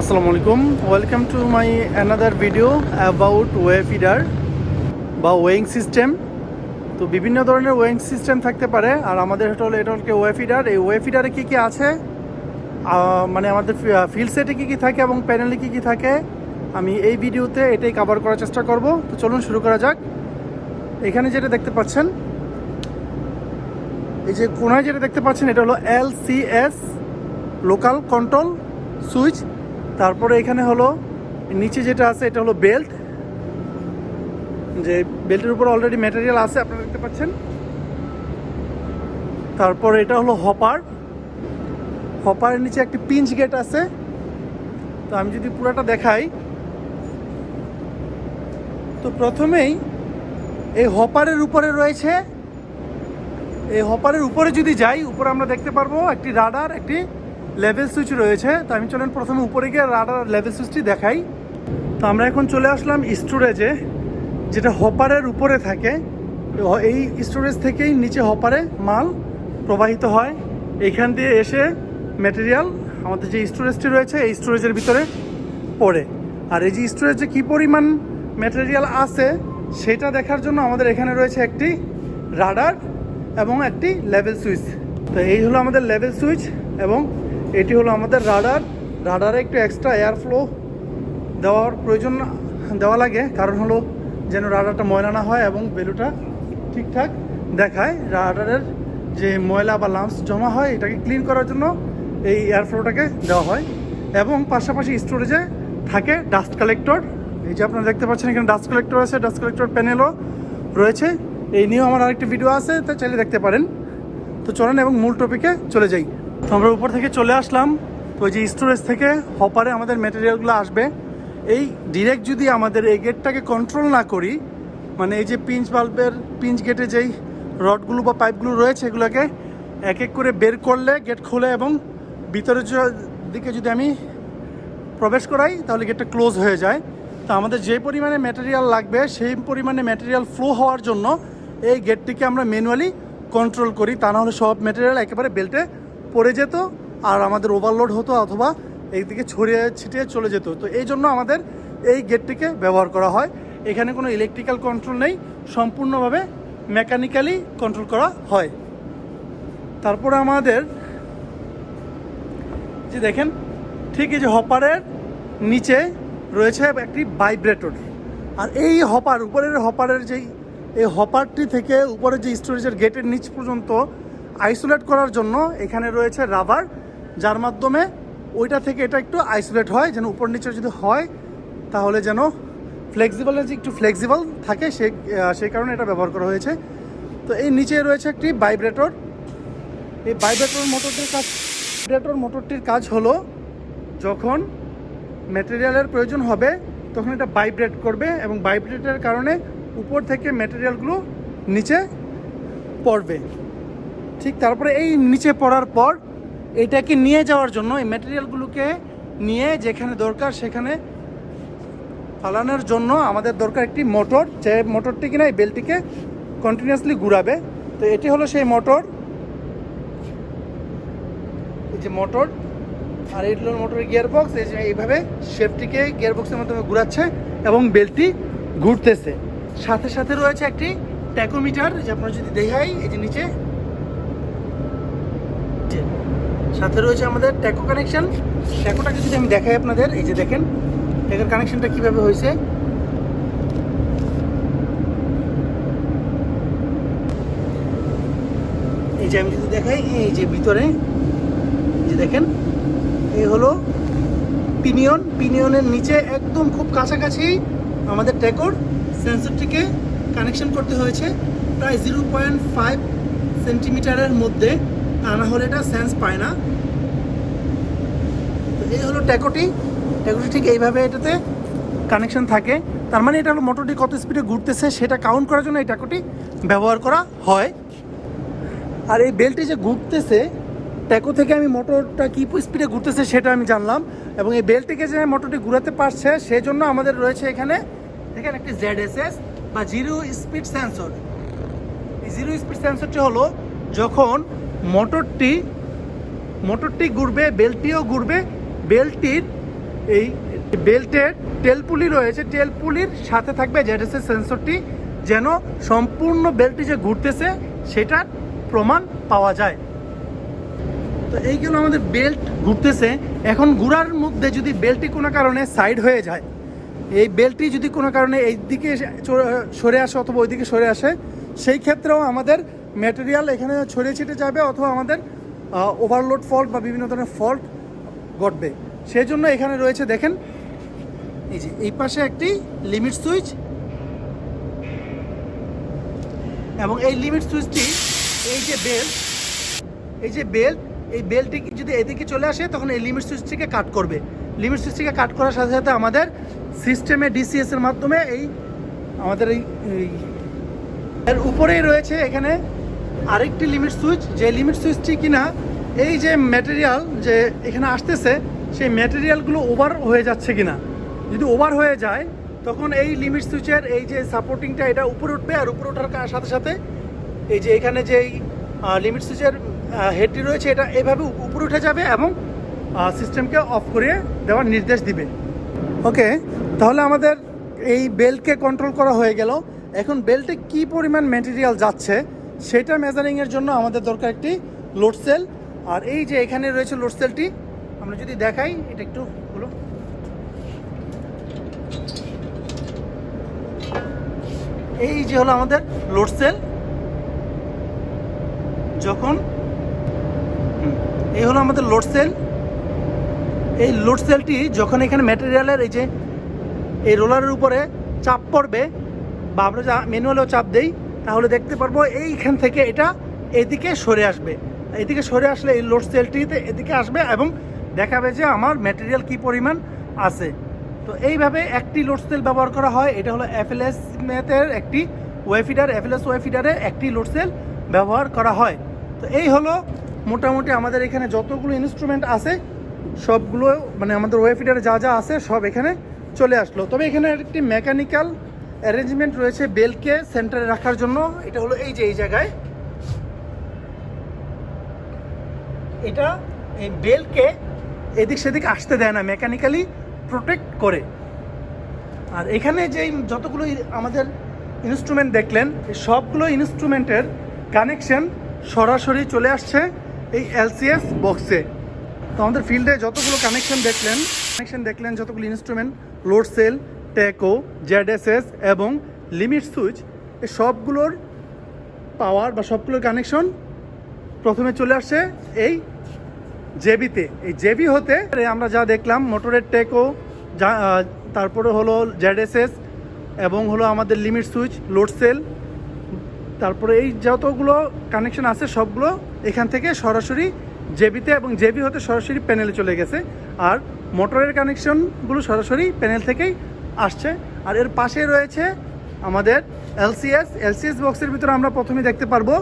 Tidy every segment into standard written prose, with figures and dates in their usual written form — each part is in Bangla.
আসসালামু আলাইকুম, welcome to my another video about way feeder বা ওয়েইং সিস্টেম। তো বিভিন্ন ধরনের ওয়েইং সিস্টেম থাকতে পারে, আর আমাদের এটা হলো ওয়ে ফিডার। এই ওয়ে ফিডারে কী কী আছে, মানে আমাদের ফিল্ড সেটে কী কী থাকে এবং প্যানেলে কী কী থাকে, আমি এই ভিডিওতে এটাই কভার করার চেষ্টা করব। তো চলুন শুরু করা যাক। এখানে যেটা দেখতে পাচ্ছেন, এই যে কোনায় যেটা দেখতে পাচ্ছেন, এটা হলো LCS, লোকাল কন্ট্রোল সুইচ। তারপরে এখানে হলো নিচে যেটা আছে, এটা হলো বেল্ট, যে বেল্টের উপর অলরেডি ম্যাটেরিয়াল আছে আপনারা দেখতে পাচ্ছেন। তারপরে এটা হলো হপারের নিচে একটি পিঞ্চ গেট আছে। তো আমি যদি পুরোটা দেখাই, তো প্রথমেই এই হপারের উপরে রয়েছে, এই হপারের উপরে যদি যাই, উপরে আমরা দেখতে পারবো একটি রাডার, একটি লেভেল সুইচ রয়েছে। তো আমি চলেন প্রথমে উপরে গিয়ে রাডার লেভেল সুইচটি দেখাই। তো আমরা এখন চলে আসলাম স্টোরেজে, যেটা হপারের উপরে থাকে। এই স্টোরেজ থেকেই নিচে হপারে মাল প্রবাহিত হয়, এইখান দিয়ে এসে ম্যাটেরিয়াল আমাদের যে স্টোরেজটি রয়েছে এই স্টোরেজের ভিতরে পড়ে। আর এই যে স্টোরেজে কী পরিমাণ ম্যাটেরিয়াল আছে সেটা দেখার জন্য আমাদের এখানে রয়েছে একটি রাডার এবং একটি লেভেল সুইচ। তো এই হলো আমাদের লেভেল সুইচ এবং এটি হলো আমাদের রাডার। রাডারে একটু এক্সট্রা এয়ার ফ্লো দেওয়া লাগে, কারণ হলো যেন রাডারটা ময়লা না হয় এবং ভ্যালুটা ঠিকঠাক দেখায়। রাডারের যে ময়লা বা লাম্পস জমা হয় এটাকে ক্লিন করার জন্য এই এয়ার ফ্লোটাকে দেওয়া হয়। এবং পাশাপাশি স্টোরেজে থাকে ডাস্ট কালেক্টর। এই যে আপনারা দেখতে পাচ্ছেন এখানে ডাস্ট কালেক্টর আছে, ডাস্ট কালেক্টর প্যানেলও রয়েছে। এই নিয়েও আমার আরেকটি ভিডিও আছে, তো চাইলে দেখতে পারেন। তো চলেন এবং মূল টপিকে চলে যাই। তো আমরা উপর থেকে চলে আসলাম। তো ওই যে স্টোরেজ থেকে হপারে আমাদের ম্যাটেরিয়ালগুলো আসবে। এই ডিরেক্ট যদি আমাদের এই গেটটাকে কন্ট্রোল না করি, মানে এই যে পিঞ্চ গেটে যেই রডগুলো বা পাইপগুলো রয়েছে এগুলোকে এক এক করে বের করলে গেট খুলে এবং ভিতরের দিকে যদি আমি প্রবেশ করাই তাহলে গেটটা ক্লোজ হয়ে যায়। তো আমাদের যে পরিমাণে ম্যাটেরিয়াল লাগবে সেই পরিমাণে ম্যাটেরিয়াল ফ্লো হওয়ার জন্য এই গেটটিকে আমরা ম্যানুয়ালি কন্ট্রোল করি, তা না হলে সব ম্যাটেরিয়াল একেবারে বেল্টে পড়ে যেত আর আমাদের ওভারলোড হতো অথবা এইদিকে ছড়িয়ে ছিটিয়ে চলে যেত। তো এই জন্য আমাদের এই গেটটিকে ব্যবহার করা হয়। এখানে কোনো ইলেকট্রিক্যাল কন্ট্রোল নেই, সম্পূর্ণভাবে মেকানিক্যালি কন্ট্রোল করা হয়। তারপরে আমাদের যে দেখেন, ঠিক এই যে হপারের নিচে রয়েছে একটি ভাইব্রেটর। আর এই হপারের যেই এই হপারটি থেকে উপরের যে স্টোরেজের গেটের নিচ পর্যন্ত আইসোলেট করার জন্য এখানে রয়েছে রাবার, যার মাধ্যমে ওইটা থেকে এটা একটু আইসোলেট হয়, যেন উপর নিচে যদি হয় তাহলে যেন একটু ফ্লেক্সিবল থাকে, সেই কারণে এটা ব্যবহার করা হয়েছে। তো এই নিচে রয়েছে একটি ভাইব্রেটর। এই ভাইব্রেটর মোটরটির কাজ হলো যখন ম্যাটেরিয়ালের প্রয়োজন হবে তখন এটা ভাইব্রেট করবে এবং ভাইব্রেটের কারণে উপর থেকে ম্যাটেরিয়ালগুলো নিচে পড়বে। ঠিক তারপরে এই নিচে পড়ার পর এটাকে নিয়ে যাওয়ার জন্য এই ম্যাটেরিয়ালগুলোকে নিয়ে যেখানে দরকার সেখানে ফালানোর জন্য আমাদের দরকার একটি মোটর, যে মোটরটি কিনা এই বেল্টটিকে কন্টিনিউয়াসলি ঘুরাবে। তো এটি হলো সেই মোটর, এই যে মোটর। আর এই হলো মোটরের গিয়ারবক্স। এই যে এইভাবে শেপটিকে গিয়ারবক্সের মাধ্যমে ঘুরাচ্ছে এবং বেল্টটি ঘুরতেছে। সাথে সাথে রয়েছে একটি ট্যাকোমিটার, যে আপনারা যদি দেখাই, এই যে নিচে সাথে রয়েছে আমাদের ট্যাকো কানেকশন। ট্যাকোটাকে যদি আমি দেখাই আপনাদের, এই যে দেখেন ট্যাকোর কানেকশনটা কীভাবে হয়েছে। এই যে আমি যদি দেখাই, এই যে ভিতরে যে দেখেন, এই হলো পিনিয়নের নিচে একদম খুব কাছাকাছি আমাদের ট্যাকোর সেন্সরটিকে কানেকশন করতে হয়েছে, প্রায় 0.5 সেন্টিমিটারের মধ্যে, তা না হলে এটা সেন্স পায় না। তো এই হলো ট্যাকোটি ঠিক এইভাবে এটাতে কানেকশন থাকে। তার মানে এটা হলো মোটরটি কত স্পিডে ঘুরতেছে সেটা কাউন্ট করার জন্য এই ট্যাকোটি ব্যবহার করা হয়। আর এই বেল্টটি যে ঘুরতেছে, ট্যাকো থেকে আমি মোটরটা কী স্পিডে ঘুরতেছে সেটা আমি জানলাম, এবং এই বেল্টটিকে যে মোটরটি ঘুরাতে পারছে সেজন্য আমাদের রয়েছে এখানে একটি ZSS বা জিরো স্পিড সেন্সর। এই জিরো স্পিড সেন্সরটি হলো যখন মোটরটি ঘুরবে, বেল্টটিও ঘুরবে, বেল্টটির এই বেল্টের টেল পুলি রয়েছে, টেল পুলির সাথে থাকবে ZS সেন্সরটি, যেন সম্পূর্ণ বেল্টটি যে ঘুরতেছে সেটার প্রমাণ পাওয়া যায়। তো এইগুলো আমাদের বেল্ট ঘুরতেছে। এখন ঘোরার মধ্যে যদি বেল্টটি কোনো কারণে সাইড হয়ে যায়, এই বেল্টটি যদি কোনো কারণে এই দিকে সরে আসে অথবা ওই দিকে সরে আসে, সেই ক্ষেত্রেও আমাদের ম্যাটেরিয়াল এখানে ছড়িয়ে ছিটে যাবে অথবা আমাদের ওভারলোড ফল্ট বা বিভিন্ন ধরনের ফল্ট ঘটবে। সেই জন্য এখানে রয়েছে দেখেন, এই যে এই পাশে একটি লিমিট সুইচ, এবং এই লিমিট সুইচটি এই যে বেল্ট এই বেল্টটি যদি এদিকে চলে আসে তখন এই লিমিট সুইচটিকে কাট করবে। লিমিট সুইচটিকে কাট করার সাথে সাথে আমাদের সিস্টেমে DCS এর মাধ্যমে এই আমাদের এর উপরেই রয়েছে এখানে আরেকটি লিমিট সুইচ, যে লিমিট সুইচটি কিনা এই যে ম্যাটেরিয়াল যে এখানে আসতেছে সেই ম্যাটেরিয়ালগুলো ওভার হয়ে যাচ্ছে কিনা। যদি ওভার হয়ে যায় তখন এই লিমিট সুইচের এই যে সাপোর্টিংটা এটা উপরে উঠবে, আর উপরে ওঠার সাথে সাথে এই যে এখানে যে লিমিট সুইচের হেডটি রয়েছে এটা এভাবে উপরে উঠে যাবে এবং সিস্টেমকে অফ করে দেওয়ার নির্দেশ দিবে। ওকে, তাহলে আমাদের এই বেল্টকে কন্ট্রোল করা হয়ে গেল। এখন বেল্টে কি পরিমাণ ম্যাটেরিয়াল যাচ্ছে সেটা মেজারিংয়ের জন্য আমাদের দরকার একটি লোড সেল। আর এই যে এখানে রয়েছে লোড সেলটি, আমরা যদি দেখাই এটা একটু হলো, এই যে হলো আমাদের লোড সেল। যখন এই হলো আমাদের লোড সেল, এই লোড সেলটি যখন এখানে ম্যাটেরিয়ালের এই যে এই রোলারের উপরে চাপ পড়বে বা আমরা যা ম্যানুয়ালেও চাপ দেই, তাহলে দেখতে পারবো এইখান থেকে এটা এদিকে সরে আসবে। এদিকে সরে আসলে এই লোড সেলটিতে এদিকে আসবে এবং দেখাবে যে আমার ম্যাটেরিয়াল কি পরিমাণ আছে। তো এইভাবে একটি লোড সেল ব্যবহার করা হয়। এটা হলো FLS ম্যাথের একটি ওয়েফিডার, FLS ওয়েফিডারে একটি লোড সেল ব্যবহার করা হয়। তো এই হলো মোটামুটি আমাদের এখানে যতগুলো ইনস্ট্রুমেন্ট আছে সবগুলো, মানে আমাদের ওয়েফিডারে যা যা আছে সব এখানে চলে আসলো। তবে এখানে একটি মেকানিক্যাল অ্যারেঞ্জমেন্ট রয়েছে বেল্টকে সেন্টারে রাখার জন্য। এটা হলো এই যে এই জায়গায়, এটা এই বেল্টকে এদিক সেদিক আসতে দেয় না, মেকানিক্যালি প্রোটেক্ট করে। আর এখানে যেই যতগুলো আমাদের ইনস্ট্রুমেন্ট দেখলেন, এই সবগুলো ইনস্ট্রুমেন্টের কানেকশন সরাসরি চলে আসছে এই LCS বক্সে। তো আমাদের ফিল্ডে যতগুলো কানেকশন দেখলেন যতগুলো ইনস্ট্রুমেন্ট, লোড সেল, টেকো, ZSS এবং লিমিট সুইচ, এই সবগুলোর পাওয়ার বা সবগুলোর কানেকশন প্রথমে চলে আসছে এই জেবিতে। এই জেবি হতে আমরা যা দেখলাম মোটরের টেকো, তারপরে হলো ZSS এবং হলো আমাদের লিমিট সুইচ, লোড সেল, তারপরে এই যতগুলো কানেকশন আছে সবগুলো এখান থেকে সরাসরি জেবিতে এবং জেবি হতে সরাসরি প্যানেলে চলে গেছে। আর মোটরের কানেকশনগুলো সরাসরি প্যানেল থেকেই আসছে। আর এর পাশে রয়েছে আমাদের LCS বক্সের ভিতরে আমরা প্রথমে দেখতে পারবো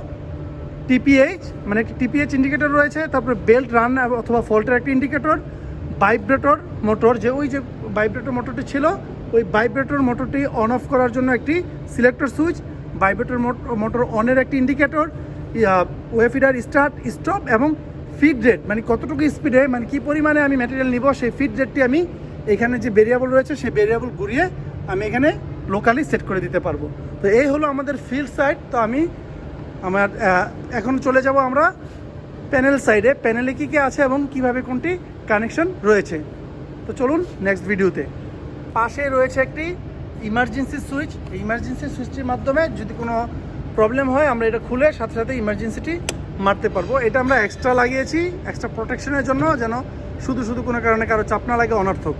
TPH, মানে TPH ইন্ডিকেটর রয়েছে, তারপরে বেল্ট রান অথবা ফল্টের একটি ইন্ডিকেটর, ভাইব্রেটর মোটর, যে ওই যে ভাইব্রেটর মোটরটি ছিল ওই ভাইব্রেটর মোটরটি অন অফ করার জন্য একটি সিলেক্টর সুইচ, ভাইব্রেটর মোটর অনের একটি ইন্ডিকেটর, ওয়েফিডার স্টার্ট স্টপ এবং ফিড রেট, মানে কতটুকু স্পিডে মানে কি পরিমাণে আমি ম্যাটেরিয়াল নিব সেই ফিড রেটটি আমি এখানে যে ভেরিয়েবল রয়েছে সেই ভেরিয়েবল ঘুরিয়ে আমি এখানে লোকালি সেট করে দিতে পারবো। তো এই হলো আমাদের ফিল্ড সাইড। তো আমার এখন চলে যাব আমরা প্যানেল সাইডে, প্যানেলে কী কী আছে এবং কিভাবে কোনটি কানেকশন রয়েছে। তো চলুন নেক্সট ভিডিওতে। পাশে রয়েছে একটি ইমার্জেন্সি সুইচ, এই ইমার্জেন্সি সুইচটির মাধ্যমে যদি কোনো প্রবলেম হয় আমরা এটা খুলে সাথে সাথে ইমার্জেন্সিটি মারতে পারবো। এটা আমরা এক্সট্রা লাগিয়েছি এক্সট্রা প্রোটেকশনের জন্য, যেন শুধু কোনো কারণে কারো চাপ না লাগে অনর্থক।